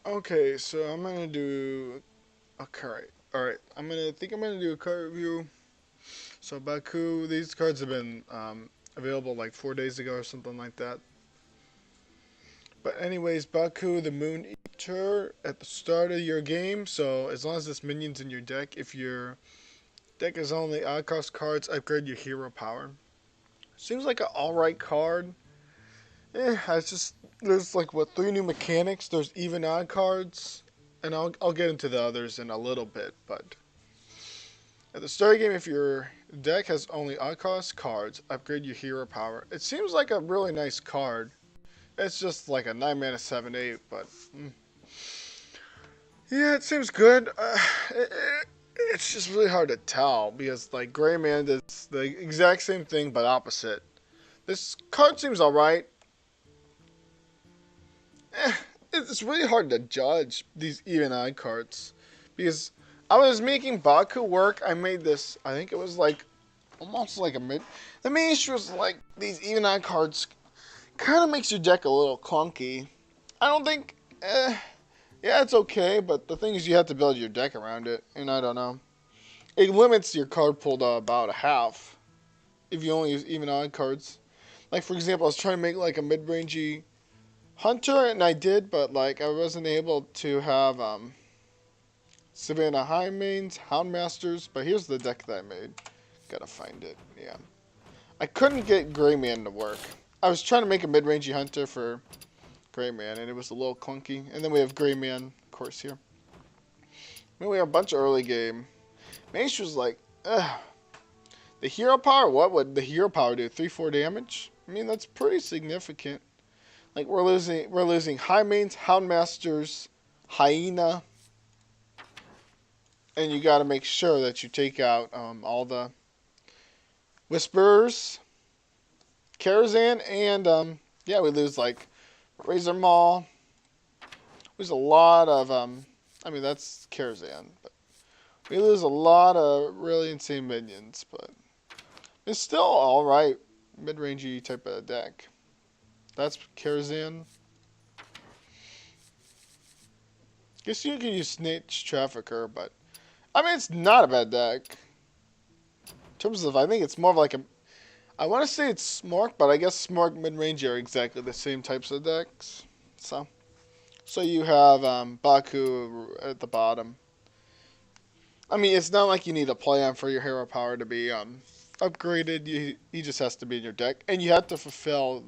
Okay, so I'm gonna do a card. Alright, I'm gonna do a card review. So Baku, these cards have been available like 4 days ago or something like that. But anyways, Baku the Moon Eater at the start of your game. So as long as this minion's in your deck, if your deck is only odd cost cards, upgrade your hero power. Seems like an alright card. It's just there's like what three new mechanics. There's even odd cards, and I'll get into the others in a little bit. But at the start of the game, if your deck has only odd cost cards, upgrade your hero power. It seems like a really nice card. It's just like a 9 mana 7/8, but yeah, it seems good. It's just really hard to tell because like Gray Man does the exact same thing but opposite. This card seems alright. Eh, it's really hard to judge these even odd cards because I was making Baku work. I made this. I think it was like almost like a mid. The main issue was like these even odd cards kind of makes your deck a little clunky. I don't think. Yeah, it's okay, but the thing is you have to build your deck around it, and I don't know. It limits your card pool to about a half if you only use even odd cards. Like for example, I was trying to make like a mid-rangey Hunter, and I did, but like I wasn't able to have Savannah High Mains, Houndmasters. But here's the deck that I made. Gotta find it. Yeah, I couldn't get Gray Man to work. I was trying to make a mid-rangey Hunter for Gray Man, and it was a little clunky. And then we have Gray Man, of course, here. Then we have a bunch of early game. Mage was like, ugh. The hero power. What would the hero power do? 3-4 damage. I mean, that's pretty significant. Like we're losing High Mains, Houndmasters, Hyena, and you got to make sure that you take out all the Whisperers, Karazhan, and yeah, we lose like Razor Maul. There's a lot of I mean that's Karazhan, but we lose a lot of really insane minions, but it's still all right mid-rangey type of deck. That's Karazhan. Guess you can use Snitch Trafficker, but I mean it's not a bad deck. In terms of, I think it's more of like a. I want to say it's Smork, but I guess Smork mid-range are exactly the same types of decks. So you have Baku at the bottom. I mean, it's not like you need a play on for your hero power to be upgraded. He just has to be in your deck, and you have to fulfill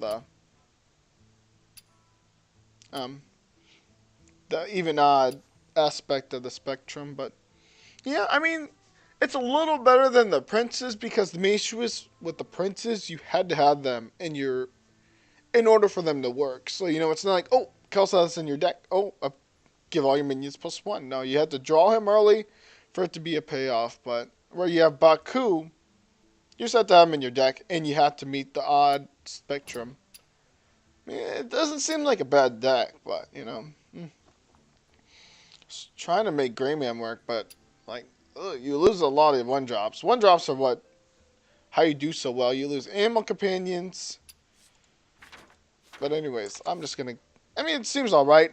um, the even odd aspect of the spectrum. But yeah, I mean, it's a little better than the princes because the main issue is with the princes, you had to have them in order for them to work. So it's not like Kelsau's in your deck. Give all your minions +1. No, you had to draw him early for it to be a payoff. But where you have Baku, you just have to have him in your deck, and you have to meet the odd spectrum. I mean, it doesn't seem like a bad deck, but just trying to make Greyman work, but like you lose a lot of 1-drops. 1-drops are how you do so well. You lose animal companions. But anyways, I'm just gonna. I mean, it seems all right.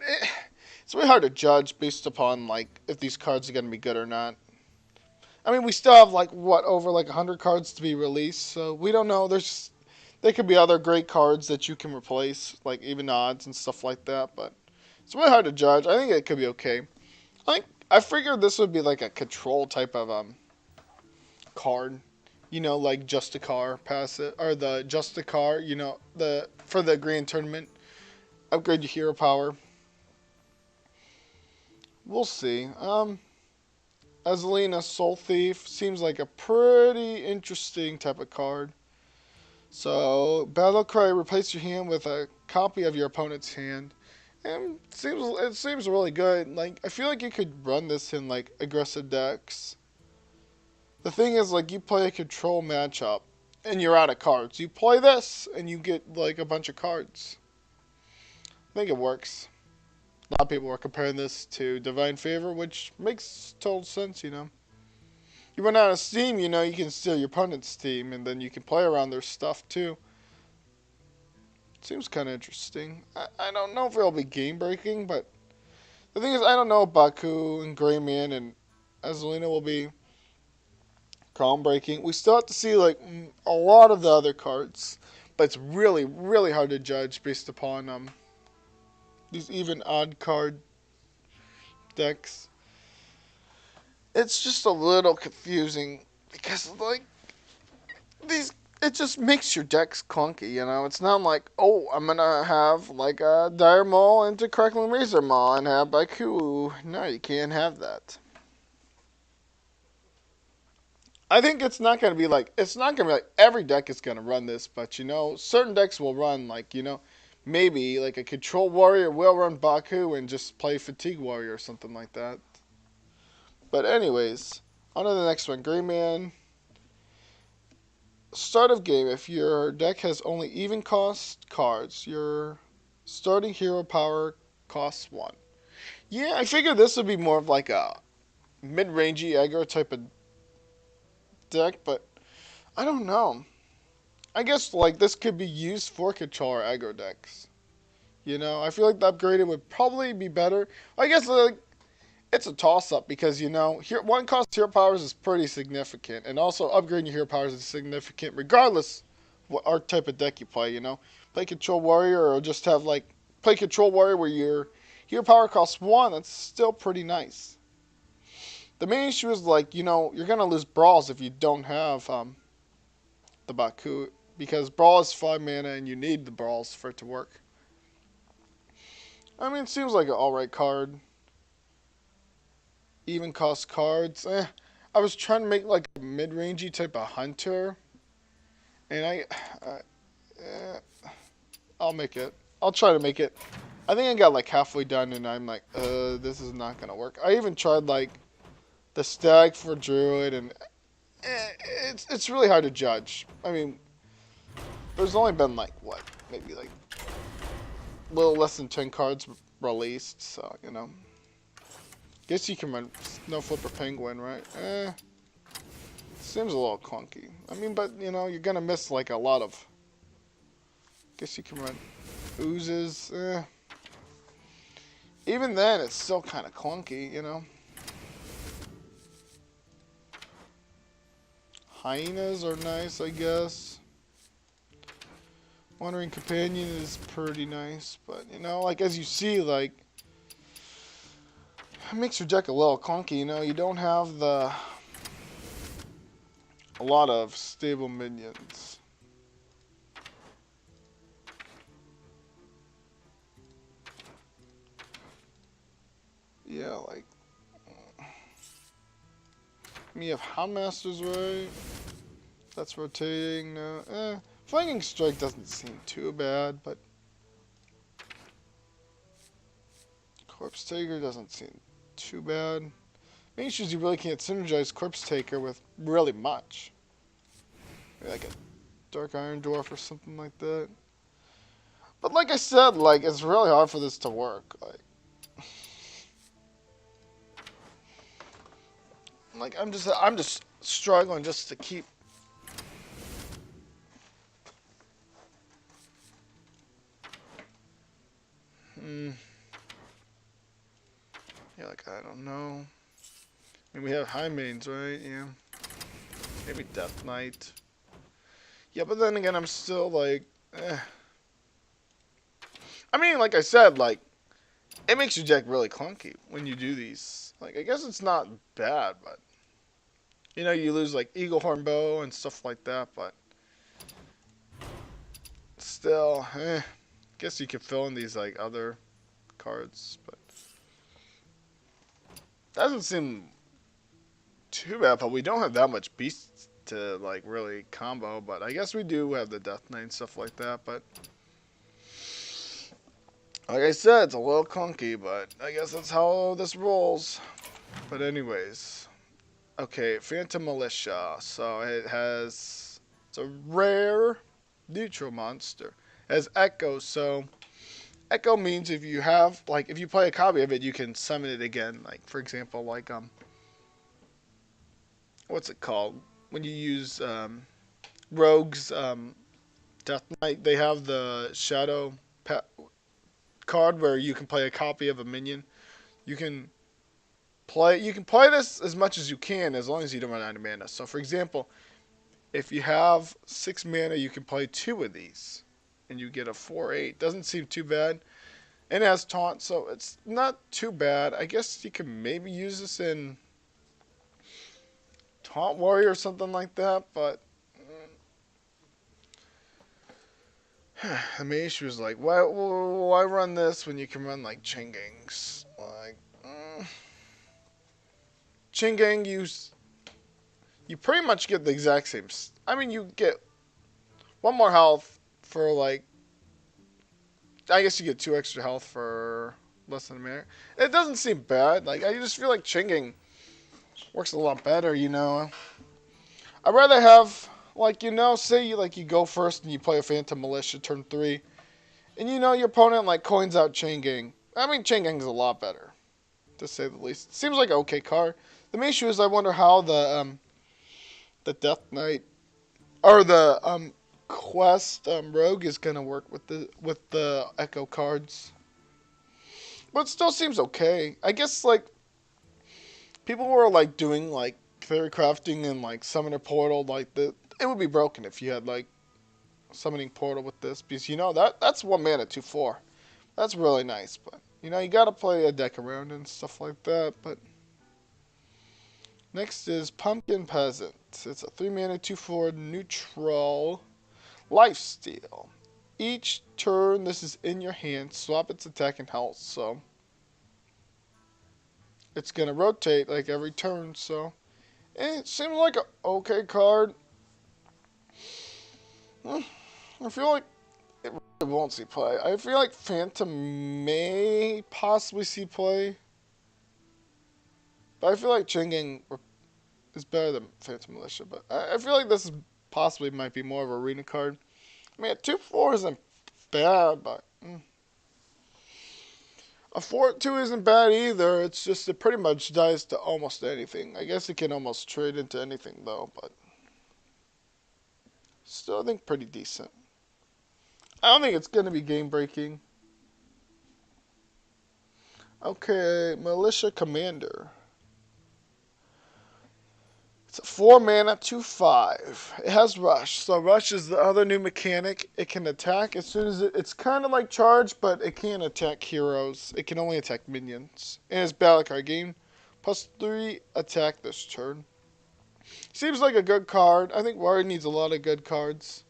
It's really hard to judge based upon like if these cards are gonna be good or not. I mean, we still have like over like 100 cards to be released, so we don't know. There could be other great cards that you can replace, like even odds and stuff like that. But it's really hard to judge. I think it could be okay. I figured this would be like a control type of card. Like Justicar pass it or the Justicar. The for the Grand Tournament, upgrade your hero power. We'll see. Azalina Soul Thief seems like a pretty interesting type of card. So Battle Cry, replace your hand with a copy of your opponent's hand. And it seems really good. Like I feel like you could run this in like aggressive decks. The thing is, like, you play a control matchup, and you're out of cards. You play this, and you get, like, a bunch of cards. I think it works. A lot of people are comparing this to Divine Favor, which makes total sense, You run out of steam, you can steal your opponent's steam, and then you can play around their stuff, too. Seems kind of interesting. I don't know if it'll be game-breaking, but The thing is, I don't know if Baku and Greyman and Azulina will be groundbreaking. We still have to see like a lot of the other cards, but it's really, really hard to judge based upon these even odd card decks. It's just a little confusing because like these, it just makes your decks clunky, you know? It's not like, oh, I'm gonna have like a Dire Maul into Crackling Razor Maul and have Baku. No, you can't have that. I think it's not gonna be like every deck is gonna run this, but you know, certain decks will run like, you know, maybe like a Control Warrior will run Baku and just play Fatigue Warrior or something like that. But anyways, on to the next one. Grey Man. Start of game. If your deck has only even cost cards, your starting hero power costs 1. Yeah, I figured this would be more of like a mid-rangey aggro type of deck, but I don't know. I guess like this could be used for controller aggro decks. You know, I feel like the upgraded would probably be better. I guess like it's a toss-up because you know, here one cost hero powers is pretty significant, and also upgrading your hero powers is significant regardless what archetype of deck you play. You know, play Control Warrior or just have like play Control Warrior where your hero power costs 1. That's still pretty nice. The main issue is like you know you're gonna lose brawls if you don't have the Baku because brawl is 5 mana and you need the brawls for it to work. I mean, it seems like an alright card. Even cost cards. I was trying to make like a mid-rangey type of hunter, and I'll make it. I'll try to make it. I think I got like halfway done, and I'm like, this is not gonna work. I even tried like the stag for druid, and it's really hard to judge. I mean, there's only been like what, maybe like a little less than 10 cards released, so you know. Guess you can run Snow Flipper Penguin, right? Seems a little clunky. I mean, but you know, you're gonna miss like a lot of. Guess you can run Oozes. Even then, it's still kind of clunky, you know. Hyenas are nice, I guess. Wandering Companion is pretty nice, but you know, like as you see, like it makes your deck a little clunky, you know. You don't have a lot of stable minions. Yeah, like you have Houndmasters, right? That's rotating. No, Flanking Strike doesn't seem too bad, but Corpse Taker doesn't seem too bad. Main issue is you really can't synergize Corpse Taker with really much. Maybe like a Dark Iron Dwarf or something like that. But like I said, like it's really hard for this to work. Like I'm just struggling just to keep. Yeah, like I don't know. I mean, we have high mains, right? Yeah. Maybe Death Knight. Yeah, but then again, I'm still like, I mean, like I said, like it makes your deck really clunky when you do these. Like I guess it's not bad, but you know, you lose like Eagle Horn Bow and stuff like that, but still, guess you could fill in these like other cards, but doesn't seem too bad. But we don't have that much beasts to like really combo, but I guess we do have the Death Knight and stuff like that. But like I said, it's a little clunky, but I guess that's how this rolls. But anyways, okay, Phantom Militia. So it's a rare neutral monster. It has Echo, so Echo means if you have like if you play a copy of it, you can summon it again. Like for example, like what's it called when you use Rogue's Death Knight? They have the Shadow card where you can play a copy of a minion. You can you can play this as much as you can as long as you don't run out of mana. So for example, if you have 6 mana, you can play 2 of these. And you get a 4/8. Doesn't seem too bad. And it has taunt, so it's not too bad. I guess you can maybe use this in Taunt Warrior or something like that, but the main issue is like, why run this when you can run like Chingangs? Like, Chingang, you pretty much get the exact same. I mean, you get 1 more health for like, I guess you get 2 extra health for less than a minute. It doesn't seem bad. Like, I just feel like Chingang works a lot better, you know. I'd rather have, like, you know, say you go first and you play a Phantom Militia turn 3, and you know your opponent like coins out Chingang. I mean, Chingang's a lot better, to say the least. Seems like an okay card. The main issue is I wonder how the Death Knight or the Quest Rogue is gonna work with the Echo cards. But it still seems okay. I guess like people were like doing like fairy crafting and like summoner portal, like it would be broken if you had like summoning portal with this, because you know that's 1 mana 2/4. That's really nice, but you know you gotta play a deck around and stuff like that. But next is Pumpkin Peasant. It's a 3 mana 2/4 neutral lifesteal. Each turn this is in your hand, swap its attack and health, so it's gonna rotate like every turn, so it seems like an okay card. I feel like it really won't see play. I feel like Phantom may possibly see play, but I feel like Chingang is better than Phantom Militia. But I feel like this is possibly might be more of an arena card. I mean, a 2/4 isn't bad, but a 4/2 isn't bad either. It's just it pretty much dies to almost anything. I guess it can almost trade into anything though, but still I think pretty decent. I don't think it's going to be game breaking. Okay, Militia Commander. It's a 4 mana 2/5. It has Rush. So Rush is the other new mechanic. It can attack as soon as it's kind of like Charge, but it can't attack heroes. It can only attack minions. And it's battle card game. +3 attack this turn. Seems like a good card. I think Warrior needs a lot of good cards.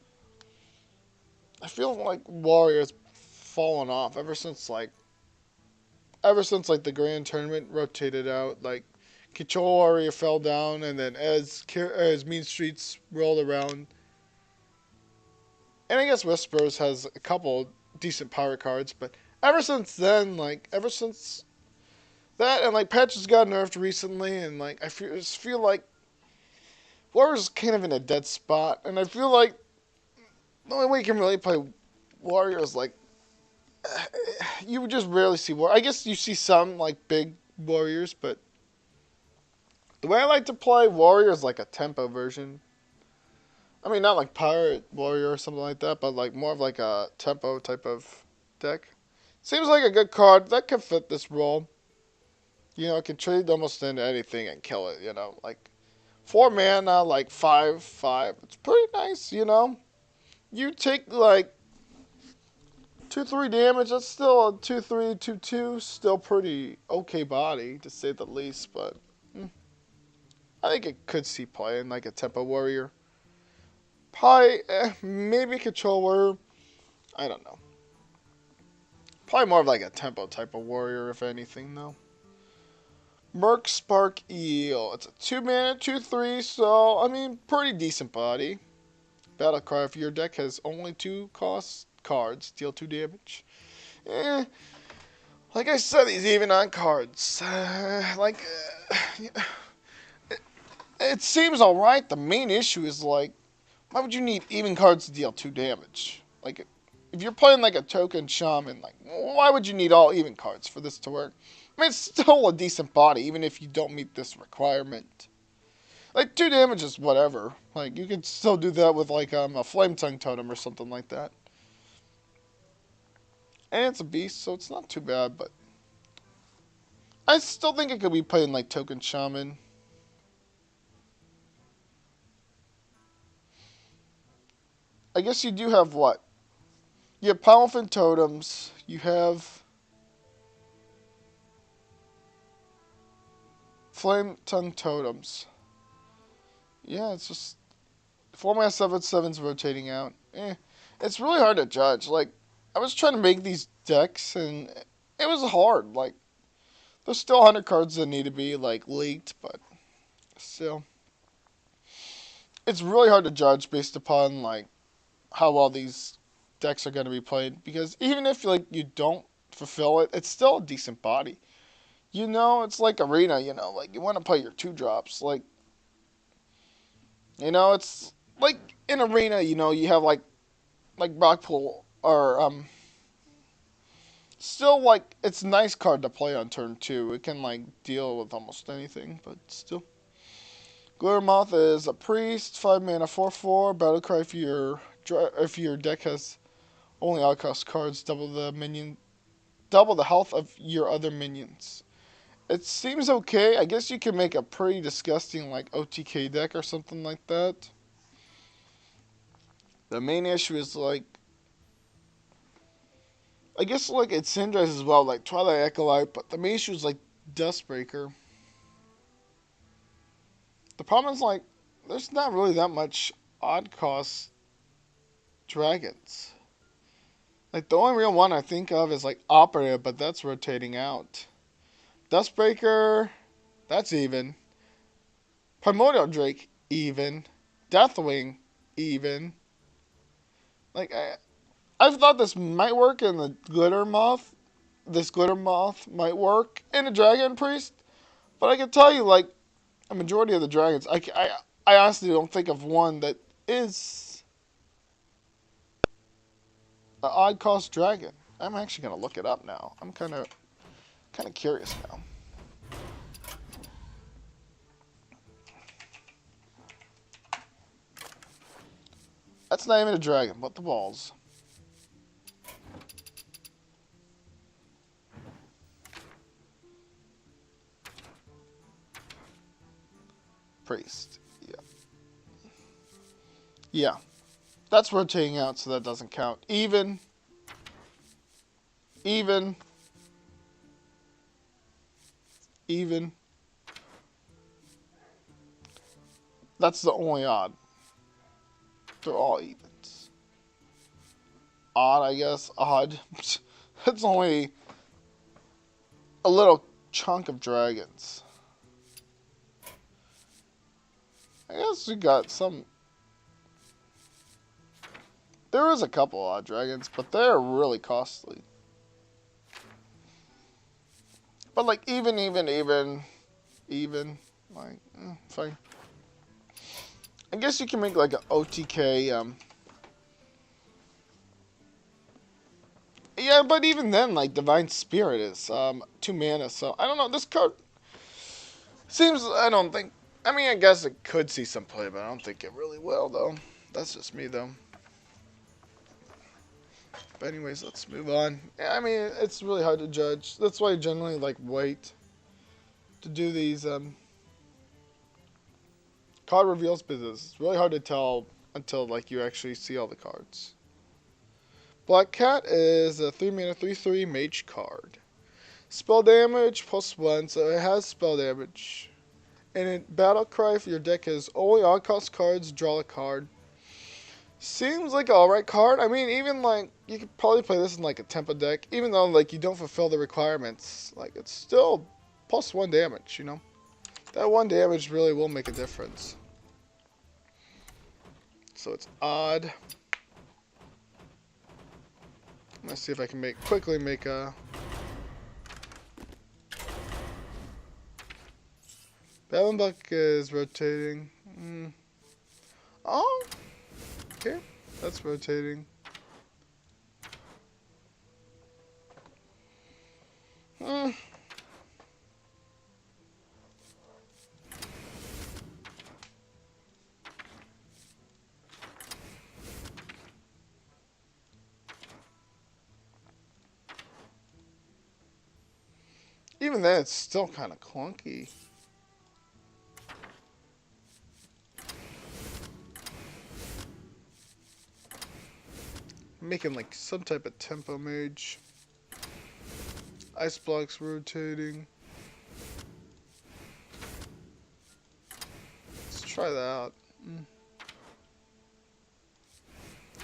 I feel like Warrior's fallen off ever since like the Grand Tournament rotated out. Like Control Warrior fell down, and then as Mean Streets rolled around, and I guess Whispers has a couple decent power cards, but ever since then, ever since that, and like Patches got nerfed recently, and like I just feel like Warrior's kind of in a dead spot, and I feel like the only way you can really play Warrior is like you would just rarely see Warrior. I guess you see some like big Warriors, but the way I like to play Warrior is like a tempo version. I mean, not like Pirate Warrior or something like that, but like more of like a tempo type of deck. Seems like a good card that could fit this role. You know, it can trade almost into anything and kill it. You know, like 4 mana, like 5/5. It's pretty nice. You know, you take like 2/3 damage. That's still a 2/3 2/2. Still pretty okay body to say the least, but I think it could see play in like a tempo warrior. Probably, maybe Control Warrior. I don't know. Probably more of like a tempo type of warrior, if anything, though. Merc Spark Eel. It's a 2 mana 2/3, so I mean, pretty decent body. Battle cry: if your deck has only 2 cost cards, deal 2 damage. Like I said, these even on cards. It seems alright. The main issue is like, why would you need even cards to deal 2 damage? Like, if you're playing like a token shaman, like, why would you need all even cards for this to work? I mean, it's still a decent body, even if you don't meet this requirement. Like, 2 damage is whatever. Like, you could still do that with like a Flame Tongue Totem or something like that. And it's a beast, so it's not too bad, but I still think it could be played in like Token Shaman. I guess you do have what? You have Powerful Totems. You have Flame Tongue Totems. Yeah, it's just 4-7/7's rotating out. It's really hard to judge. Like, I was trying to make these decks, and it was hard. Like, there's still 100 cards that need to be like leaked, but still, it's really hard to judge based upon like how well these decks are going to be played. Because even if like you don't fulfill it, it's still a decent body. You know, it's like Arena. You know, like you want to play your 2-drops. Like, you know, it's like in Arena. You know, you have like Rockpool or still like it's a nice card to play on turn 2. It can like deal with almost anything, but still. Glittermoth is a priest, 5 mana, 4/4. Battlecry if your deck has only outcast cards, double the health of your other minions. It seems okay. I guess you can make a pretty disgusting like OTK deck or something like that. The main issue is like I guess like it synergizes as well, like Twilight Acolyte, but the main issue is like Dustbreaker. The problem is like there's not really that much odd cost dragons. Like the only real one I think of is like Operative, but that's rotating out. Dustbreaker, that's even. Primordial Drake, even. Deathwing, even. Like I've thought this might work in the Glitter Moth. This Glitter Moth might work in a Dragon Priest, but I can tell you like a majority of the dragons, I honestly don't think of one that is an odd cost dragon. I'm actually gonna look it up now. I'm kind of curious now. That's not even a dragon, but the balls. Priest. Yeah. Yeah. That's rotating out, so that doesn't count. Even. Even. Even. That's the only odd. They're all evens. Odd, I guess. Odd. It's only a little chunk of dragons. I guess we got some. There is a couple odd dragons, but they're really costly. But like even, like fine. I guess you can make like an OTK. Yeah, but even then, like Divine Spirit is 2 mana, so I don't know. This card seems. I don't think. I mean, I guess it could see some play, but I don't think it really will, though. That's just me, though. But anyways, let's move on. Yeah, I mean, it's really hard to judge. That's why I generally like wait to do these card reveals business. It's really hard to tell until like you actually see all the cards. Black Cat is a 3 mana 3/3 mage card. Spell damage +1, so it has spell damage. And in Battle Cry, if your deck has only odd cost cards, draw a card. Seems like an alright card. I mean, even like you could probably play this in like a Tempo deck, even though like you don't fulfill the requirements. Like it's still +1 damage, you know. That 1 damage really will make a difference. So it's odd. Let's see if I can quickly make a. Battlebuck is rotating. Oh, okay, that's rotating. Even then, it's still kind of clunky. Making like some type of tempo mage. Ice blocks rotating. Let's try that out.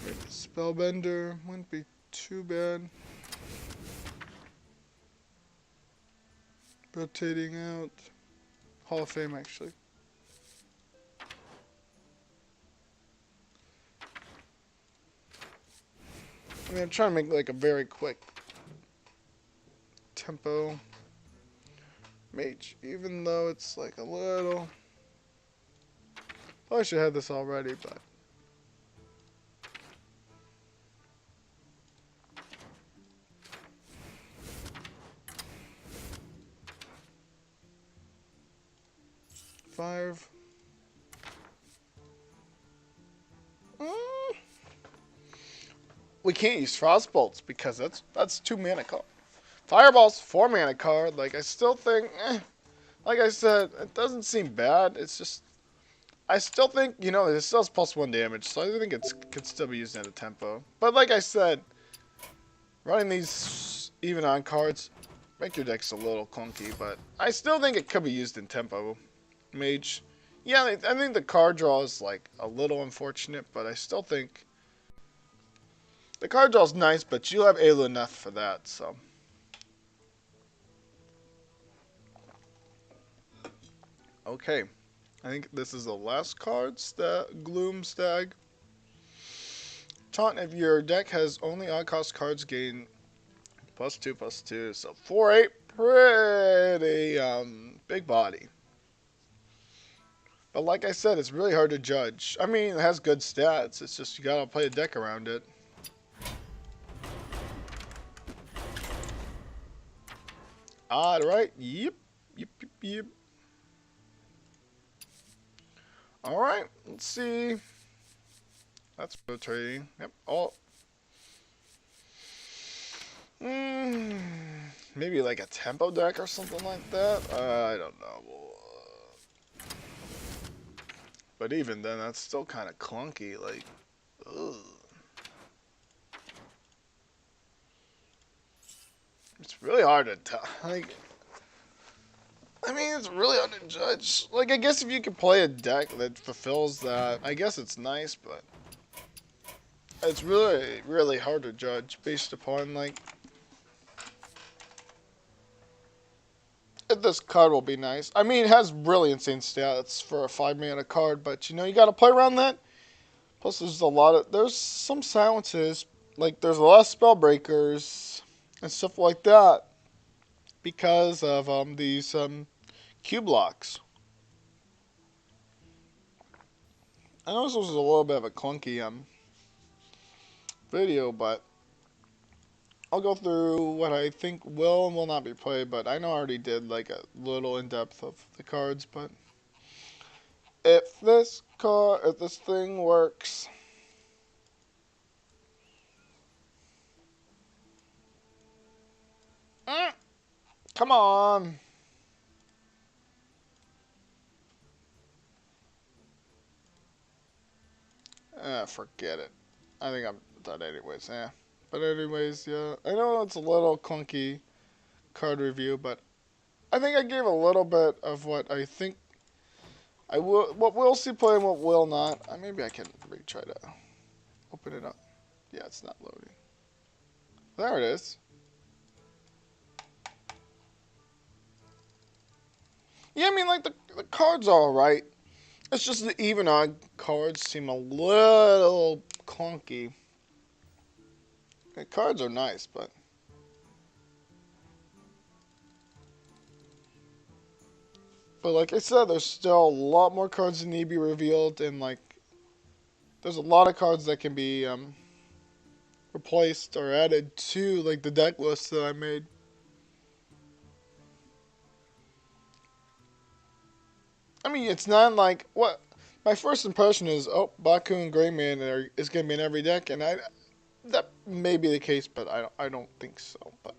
Maybe Spellbender wouldn't be too bad. Rotating out. Hall of Fame, actually. I mean, I'm trying to make like a very quick tempo mage, even though it's like a little. Probably should have this already, but. Five. We can't use Frostbolts because that's 2 mana card. Fireball's 4 mana card. Like I still think, like I said, it doesn't seem bad. It's just I still think it still has +1 damage, so I think it could still be used at a tempo. But like I said, running these even on cards make your decks a little clunky. But I still think it could be used in tempo mage. Yeah, I think the card draw is like a little unfortunate, but I still think the card draw is nice. But you have Elu enough for that, so. Okay, I think this is the last card, Gloom Stag. Taunt, if your deck has only odd cost cards, gain +2/+2, so 4/8, pretty big body. But like I said, it's really hard to judge. I mean, it has good stats, it's just you gotta play a deck around it. Odd, right? Yep. Alright, let's see. That's rotating. Yep. Oh. Maybe like a tempo deck or something like that. I don't know. But even then, that's still kind of clunky. Like, ugh. It's really hard to tell. Like, I mean, it's really hard to judge. Like, I guess if you could play a deck that fulfills that, I guess it's nice, but it's really, really hard to judge based upon, like, if this card will be nice. I mean, it has really insane stats for a 5 mana card, but, you gotta play around that. Plus, there's some silences, like, there's a lot of spell breakers and stuff like that because of, these, Q blocks. I know this was a little bit of a clunky video, but I'll go through what I think will and will not be played. But I know I already did like a little in depth of the cards. But if this thing works, come on. Forget it. I think I'm done anyways. Yeah. But anyways, yeah. I know it's a little clunky card review, but I think I gave a little bit of what I think what we'll see play and what will not. Maybe I can try to open it up. Yeah, it's not loading. There it is. Yeah, I mean, like, the cards are alright. It's just the even odd cards seem a little clunky. The cards are nice, but. But like I said, there's still a lot more cards that need to be revealed, and like, there's a lot of cards that can be replaced or added to like the deck list that I made. I mean, it's not like what my first impression is. Oh, Baku and Greyman is going to be in every deck, and that may be the case, but I don't think so. But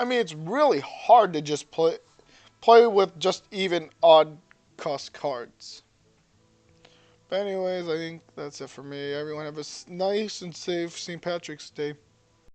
I mean, it's really hard to just play with just even odd cost cards. But anyways, I think that's it for me. Everyone have a nice and safe St. Patrick's Day.